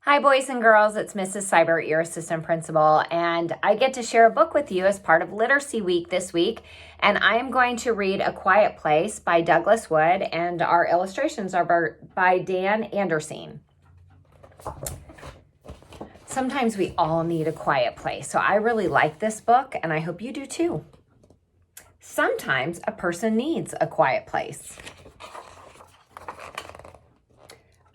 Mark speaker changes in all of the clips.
Speaker 1: Hi, boys and girls. It's Mrs. Seibert, your assistant principal, and I get to share a book with you as part of Literacy Week this week. And I am going to read A Quiet Place by Douglas Wood, and our illustrations are by Dan Anderson. Sometimes we all need a quiet place, so I really like this book, and I hope you do too. Sometimes a person needs a quiet place.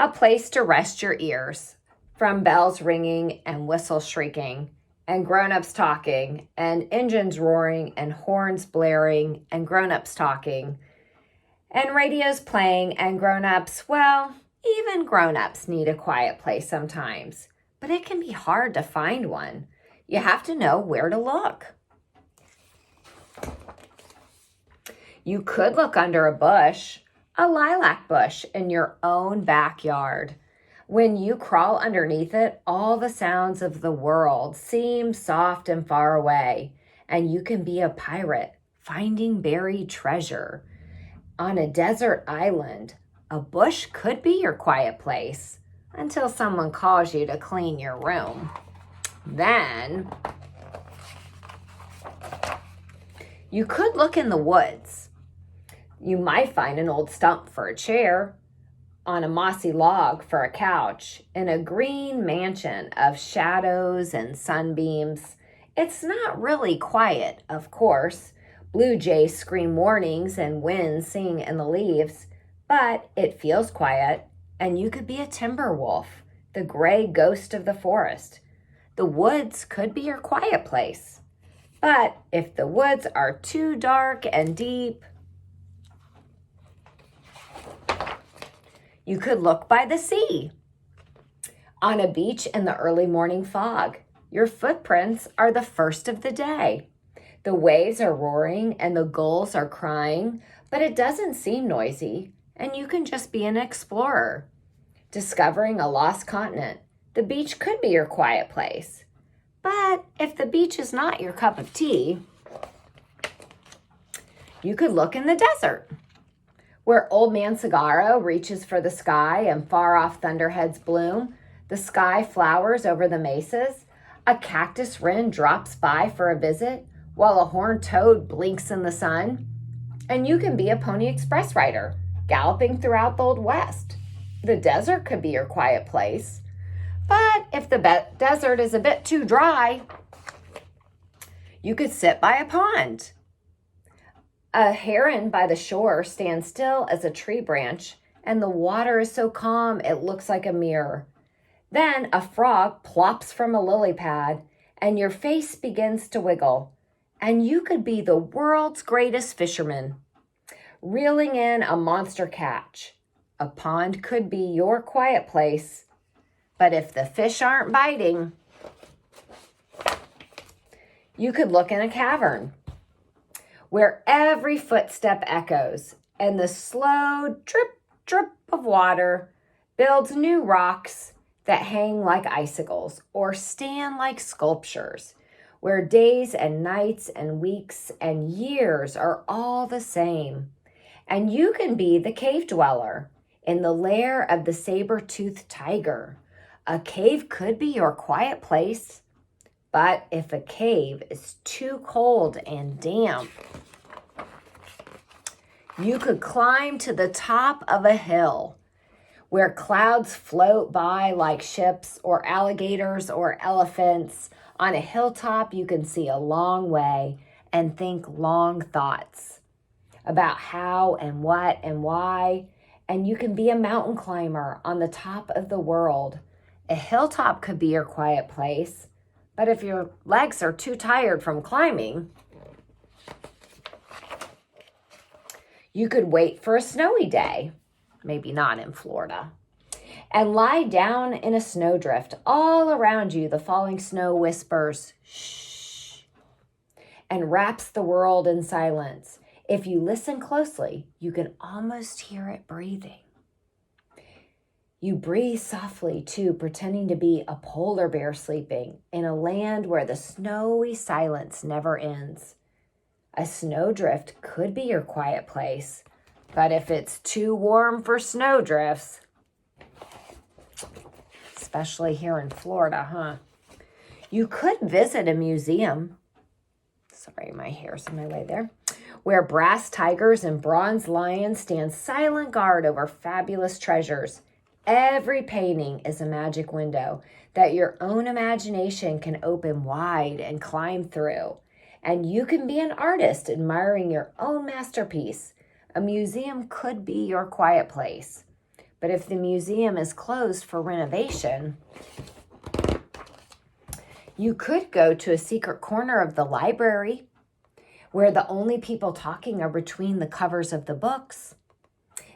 Speaker 1: A place to rest your ears from bells ringing and whistles shrieking and grown-ups talking and engines roaring and horns blaring and grown-ups talking and radios playing and grown-ups, well, even grown-ups need a quiet place sometimes, but it can be hard to find one. You have to know where to look. You could look under a bush, a lilac bush in your own backyard. When you crawl underneath it, all the sounds of the world seem soft and far away, and you can be a pirate finding buried treasure. On a desert island, a bush could be your quiet place until someone calls you to clean your room. Then, you could look in the woods. You might find an old stump for a chair, on a mossy log for a couch, in a green mansion of shadows and sunbeams. It's not really quiet, of course. Blue jays scream warnings and winds sing in the leaves, but it feels quiet, and you could be a timber wolf, the gray ghost of the forest. The woods could be your quiet place, but if the woods are too dark and deep, you could look by the sea. On a beach in the early morning fog, your footprints are the first of the day. The waves are roaring and the gulls are crying, but it doesn't seem noisy, and you can just be an explorer. Discovering a lost continent, the beach could be your quiet place. But if the beach is not your cup of tea, you could look in the desert, where Old Man Saguaro reaches for the sky and far-off thunderheads bloom. The sky flowers over the mesas. A cactus wren drops by for a visit, while a horned toad blinks in the sun. And you can be a Pony Express rider, galloping throughout the Old West. The desert could be your quiet place. But if the desert is a bit too dry, you could sit by a pond. A heron by the shore stands still as a tree branch, and the water is so calm it looks like a mirror. Then a frog plops from a lily pad, and your face begins to wiggle, and you could be the world's greatest fisherman, reeling in a monster catch. A pond could be your quiet place, but if the fish aren't biting, you could look in a cavern, where every footstep echoes and the slow drip, drip of water builds new rocks that hang like icicles or stand like sculptures, where days and nights and weeks and years are all the same. And you can be the cave dweller in the lair of the saber-toothed tiger. A cave could be your quiet place, but if a cave is too cold and damp, you could climb to the top of a hill where clouds float by like ships or alligators or elephants. On a hilltop, you can see a long way and think long thoughts about how and what and why. And you can be a mountain climber on the top of the world. A hilltop could be your quiet place, but if your legs are too tired from climbing, you could wait for a snowy day, maybe not in Florida, and lie down in a snowdrift. All around you, the falling snow whispers, shh, and wraps the world in silence. If you listen closely, you can almost hear it breathing. You breathe softly, too, pretending to be a polar bear sleeping in a land where the snowy silence never ends. A snowdrift could be your quiet place, but if it's too warm for snowdrifts, especially here in Florida, huh? You could visit a museum. Sorry, my hair's in my way there. Where brass tigers and bronze lions stand silent guard over fabulous treasures. Every painting is a magic window that your own imagination can open wide and climb through. And you can be an artist admiring your own masterpiece. A museum could be your quiet place. But if the museum is closed for renovation, you could go to a secret corner of the library where the only people talking are between the covers of the books.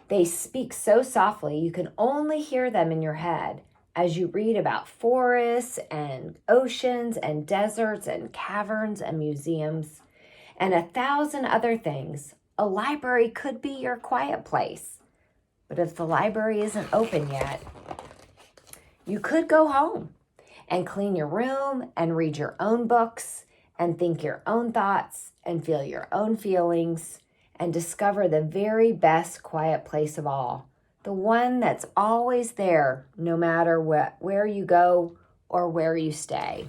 Speaker 1: They speak so softly you can only hear them in your head as you read about forests and oceans and deserts and caverns and museums and 1,000 other things. A library could be your quiet place. But if the library isn't open yet, you could go home and clean your room and read your own books and think your own thoughts and feel your own feelings and discover the very best quiet place of all, the one that's always there no matter where you go or where you stay.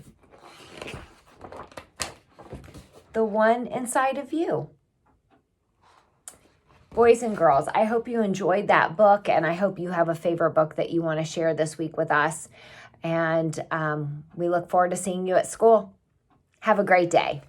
Speaker 1: The one inside of you. Boys and girls, I hope you enjoyed that book, and I hope you have a favorite book that you want to share this week with us. And we look forward to seeing you at school. Have a great day.